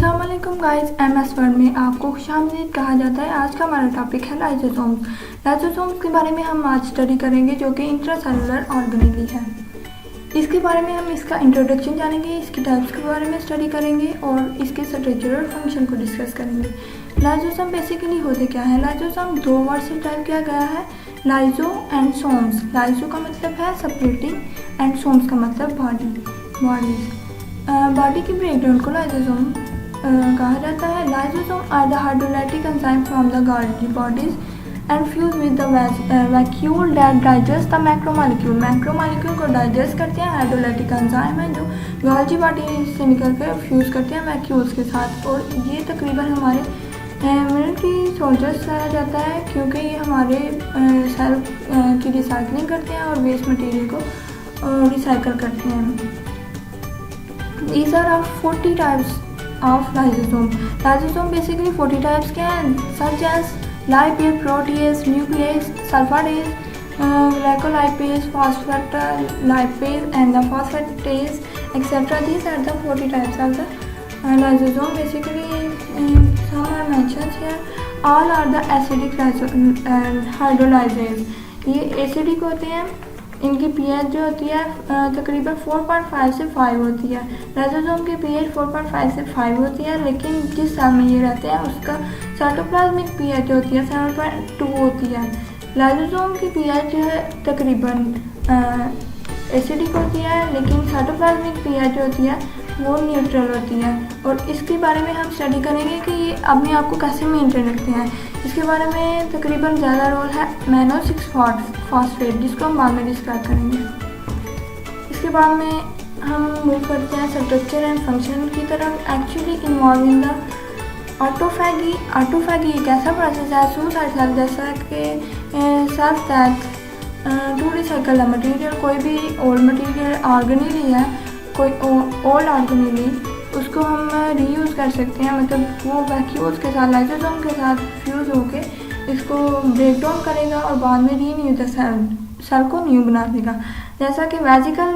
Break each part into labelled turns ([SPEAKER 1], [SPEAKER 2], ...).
[SPEAKER 1] अस्सलाम वालेकुम guys, MS word में आपको खुशामदीद कहा जाता है। आज का हमारा टॉपिक है लाइसोसोम्स। लाइसोसोम्स के बारे में हम आज स्टडी करेंगे जो कि इंट्रासेलुलर ऑर्गेनेली है। इसके बारे में हम इसका इंट्रोडक्शन जानेंगे, इसकी टाइप्स के बारे में स्टडी करेंगे और इसके स्ट्रक्चर और फंक्शन को डिस्कस करेंगे। लाइसोसोम बेसिकली होते क्या है? लाइसोसोम दो वर्ड से टाइप किया गया है, लाइजो एंड सोम्स। लाइजो का मतलब है सेपरेटिंग एंड सोम्स का मतलब बॉडीज। बॉडी की ब्रेकडाउन को लाइसोसोम कहा जाता है। Lysosome are the hydrolytic enzyme from the Golgi bodies and fuse with the vacuole that digest the macromolecule. Macromolecule को डाइजेस्ट करते हैं हाइड्रोलाइटिक एंजाइम है जो गोल्गी बॉडी से निकल कर फ्यूज करते हैं वैक्यूल्स के साथ। और ये तकरीबन हमारे मिलिट्री सोल्जर्स से आ जाता है क्योंकि ये हमारे सेल की रिसाइकलिंग करते हैं और वेस्ट मटेरियल को रिसाइकल करते हैं। These are 40 types of lysosome. Lysosome basically 40 types के हैं, such as lipase, protease, nuclease, sulfatase, glycolipase, phospholipase, and the phosphatase, etc. These are the 40 types of the lysosome. Basically, some are mentioned here. All are the acidic hydrolysases. ये acidic होते हैं। इनकी pH जो होती है तकरीबन 4.5 से 5 होती है। लाइसोसोम की pH 4.5 से 5 होती है, लेकिन जिस सेल में ये रहते हैं उसका साइटोप्लाज्मिक pH जो होती है 7.2 होती है। लाइसोसोम की pH जो है तकरीबन एसिडिक होती है, लेकिन साइटोप्लाज्मिक pH जो होती है वो न्यूट्रल होती है। और इसके बारे में हम स्टडी करेंगे कि ये अपने आप को कैसे मेंटेन रखते हैं। इसके बारे में तकरीबन ज़्यादा रोल है मैनो 6 फॉस्फेट, जिसको हम बाद में डिस्क्राइब करेंगे। इसके बाद में हम मूव करते हैं स्ट्रक्चर एंड फंक्शन की तरफ। Actually involve in the autophagy. Autophagy एक ऐसा प्रोसेस है सुसाइड सेल जैसा कि self that to recycle the material. कोई भी ओल्ड मटीरियल ऑर्गेनेली है, कोई ओल्ड ऑर्गेनेली, उसको हम रीयूज़ कर सकते हैं। मतलब वो वैक्यूल्स के साथ लाइसोसोम के साथ फ्यूज़ होके इसको ब्रेक डाउन करेगा और बाद में रीन्यू द सेल को न्यू बना देगा। जैसा कि वेजिकल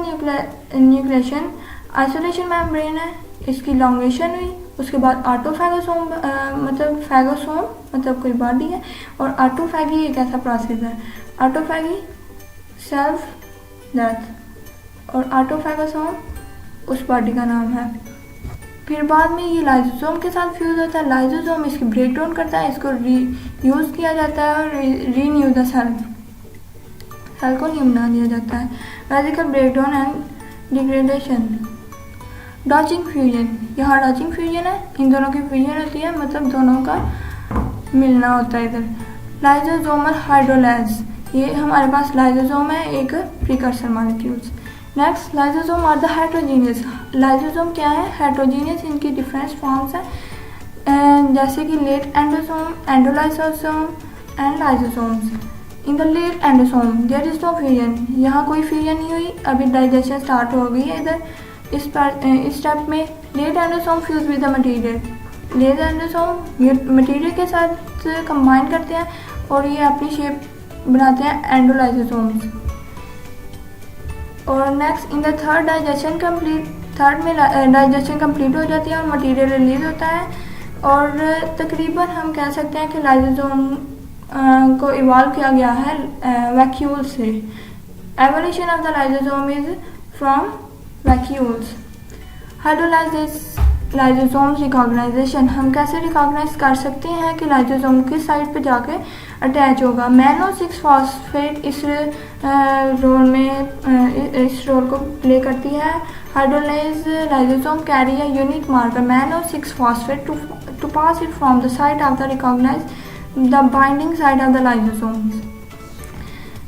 [SPEAKER 1] न्यूक्लिएशन आइसोलेशन मेम्ब्रेन है, इसकी लॉन्गेशन हुई, उसके बाद ऑटोफैगोसोम मतलब फैगोसोम मतलब कोई बॉडी है, और ऑटोफैगी एक ऐसा प्रोसेस है। ऑटोफैगी सेल्फ डेथ और ऑटोफैगोसोम उस बॉडी का नाम है। फिर बाद में ये लाइसोसोम के साथ फ्यूज होता है। लाइसोसोम इसकी ब्रेक डाउन करता है, इसको रीयूज़ किया जाता है और रीन्यू द सेल को न्यू बना दिया जाता है। Vesicle break down and degradation. Docking fusion, यहाँ डॉचिंग फ्यूजन है, इन दोनों की फ्यूजन होती है, मतलब दोनों का मिलना होता है इधर। लाइसोसोमल हाइड्रोलाइज, ये हमारे पास लाइसोसोम है एक precursor molecules. Next, lysosome are the heterogeneous. Lysosome क्या है? हेट्रोजीनियस, इनकी डिफरेंट फॉर्म्स हैं जैसे कि late endosome, endolysosome and lysosomes. In the late endosome there is no fusion, यहाँ कोई फ्यूजन नहीं हुई, अभी डाइजेशन स्टार्ट हो गई है इधर। इस स्टेप में late endosome fuse with the material. Late endosome material के साथ कंबाइन करते हैं और ये अपनी शेप बनाते हैं एंडोलाइसोसोम्स। और next, in the third digestion complete, third में डाइजेशन कंप्लीट हो जाती है और मटेरियल रिलीज होता है। और तकरीबन हम कह सकते हैं कि लाइसोसोम को इवॉल्व किया गया है वैक्यूल से। Evolution of the lysosome is from vacuoles. Hydrolases lysosomes recognisation, हम कैसे रिकॉग्नाइज कर सकते हैं कि लाइसोसोम किस साइड पे जाके अटैच होगा। मैनो 6 फॉस्फेट इस रोल में इस रोल को प्ले करती है। Hydrolase lysosome carry a unique marker mannose 6 phosphate to pass it from the side of the recognise the binding side of the lysosomes.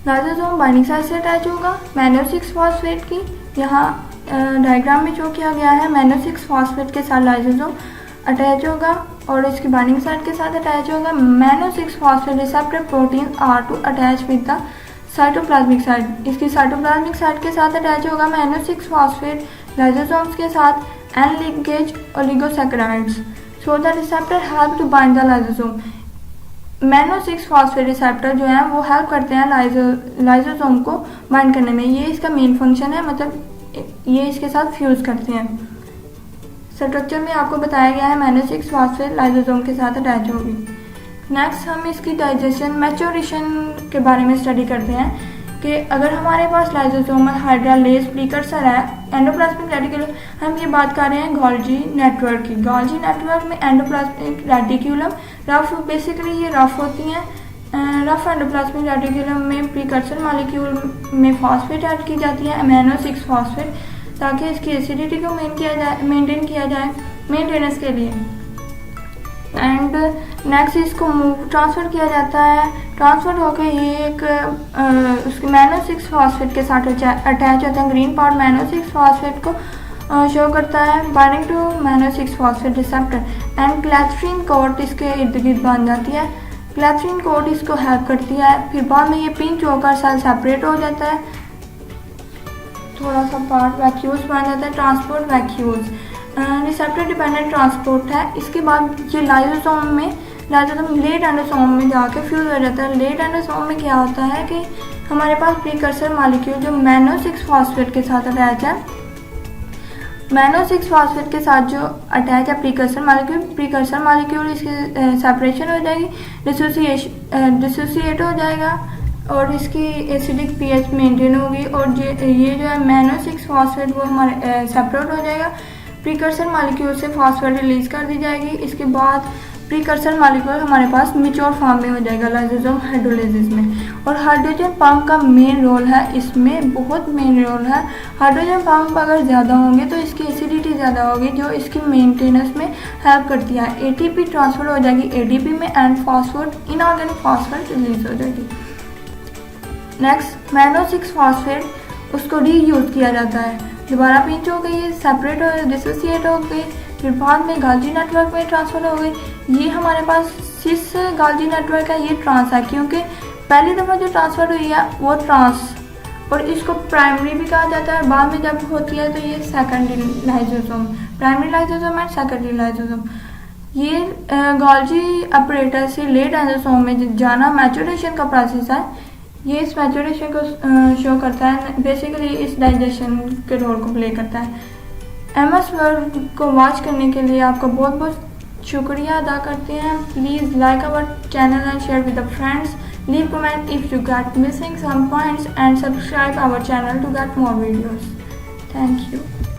[SPEAKER 1] Lysosome binding side से attach होगा mannose 6 phosphate की। यहाँ diagram में जो किया गया है, मैनो 6 फॉस्फेट के साथ लाइसोसोम अटैच होगा और इसकी बाइंडिंग साइड के साथ अटैच होगा। Mannose 6 phosphate receptor protein are to attach with the cytoplasmic side, इसकी साइटोप्लाज्मिक साइड के साथ अटैच होगा मैनो 6 फॉस्फेट लाइसोसोम्स के साथ and linkage oligosaccharides so the receptor help to bind the lysosome. Mannose 6 phosphate receptor जो है वो help करते हैं लाइसोसोम को बाइंड करने में। ये इसका मेन फंक्शन है, मतलब ये इसके साथ फ्यूज करते हैं। स्ट्रक्चर में आपको बताया गया है अमीनो 6 फॉस्फेट लाइसोसोम के साथ अटैच होगी। नेक्स्ट हम इसकी डाइजेशन मैच्योरेशन के बारे में स्टडी करते हैं कि अगर हमारे पास लाइसोसोमल हाइड्रोलेज प्रीकर्सर है एंडोप्लाज्मिक रेटिकुलम, हम ये बात कर रहे हैं गोल्जी नेटवर्क की। गोल्जी नेटवर्क में एंडोप्लाज्मिक रेटिकुलम रफ, बेसिकली ये रफ होती हैं। रफ एंडोप्लाज्मिक रेटिकुलम में प्रीकर्सर मॉलिक्यूल में फॉस्फेट ऐड की जाती है अमीनो 6 फॉस्फेट, ताकि इसकी एसिडिटी को मेंटेन किया जाए मेंटेनेंस के लिए। एंड नेक्स्ट इसको ट्रांसफ़र किया जाता है, ट्रांसफ़र होकर ये एक उसके अमीनो 6 फॉस्फेट के साथ अटैच होता है। ग्रीन पार्ट अमीनो 6 फॉस्फेट को शो करता है binding to amino 6 phosphate receptor and clathrin coat इसके इर्द गिर्द बन जाती है। क्लैथरीन कोट इसको हेल्प करती है। फिर बाद में ये पिंच होकर सेल सेपरेट हो जाता है, थोड़ा सा पार्ट वैक्यूल्स बन जाता है, transport vacuoles receptor dependent transport है। इसके बाद ये लाइसोसोम लेट एंडोसोम में जाके फ्यूज हो जाता है। लेट एंडोसोम में क्या होता है कि हमारे पास प्रीकर्सर मॉलिक्यूल जो अमीनो 6 फॉस्फेट के साथ अटैच है, अमीनो 6 फॉस्फेट के साथ जो अटैच है प्रीकर्सर मॉलिक्यूल इसकी सेपरेशन हो जाएगी, डिसोसिएट हो जाएगा और इसकी एसिडिक पीएच मेंटेन होगी और ये जो है अमीनो 6 फॉस्फेट वो हमारे सेपरेट हो जाएगा। प्रीकर्सर मॉलिक्यूल से फॉस्फेट रिलीज कर दी जाएगी। इसके बाद प्रीकर्सर मॉलिक्यूल हमारे पास मैच्योर फॉर्म में हो जाएगा लाइसोसोम हाइड्रोलाइसिस में। और हाइड्रोजन पंप का मेन रोल है, इसमें बहुत मेन रोल है। हाइड्रोजन पंप अगर ज़्यादा होंगे तो इसकी एसिडिटी ज़्यादा होगी जो इसकी मेंटेनेंस में हेल्प करती है। एटीपी ट्रांसफर हो जाएगी एडीपी में and phosphate inorganic phosphate release हो जाएगी। नेक्स्ट अमीनो 6 फॉस्फेट उसको रीयूज किया जाता है, दोबारा पिंच हो गई, सेपरेट हो डिसोसिएट हो गई, फिर बाद में गाल्जी नेटवर्क में ट्रांसफ़र हो गई। ये हमारे पास सिस गाल्जी नेटवर्क है, ये ट्रांस है क्योंकि पहली दफ़ा जो ट्रांसफ़र हुई है वो ट्रांस, और इसको प्राइमरी भी कहा जाता है। बाद में जब होती है तो ये secondary lysosome, primary lysosome and secondary lysosome. ये गोल्जी ऑपरेटर से लेट एंडोसोम में जाना मैच्योरेशन का प्रोसेस है। ये इस मैच्योरेशन को शो करता है, बेसिकली इस डाइजेशन के रोल को प्ले करता है। MS वर्ल्ड को वॉच करने के लिए आपका बहुत बहुत शुक्रिया अदा करते हैं। Please like our channel and share with the friends, leave comment if you get missing some points and subscribe our channel to get more videos. Thank you.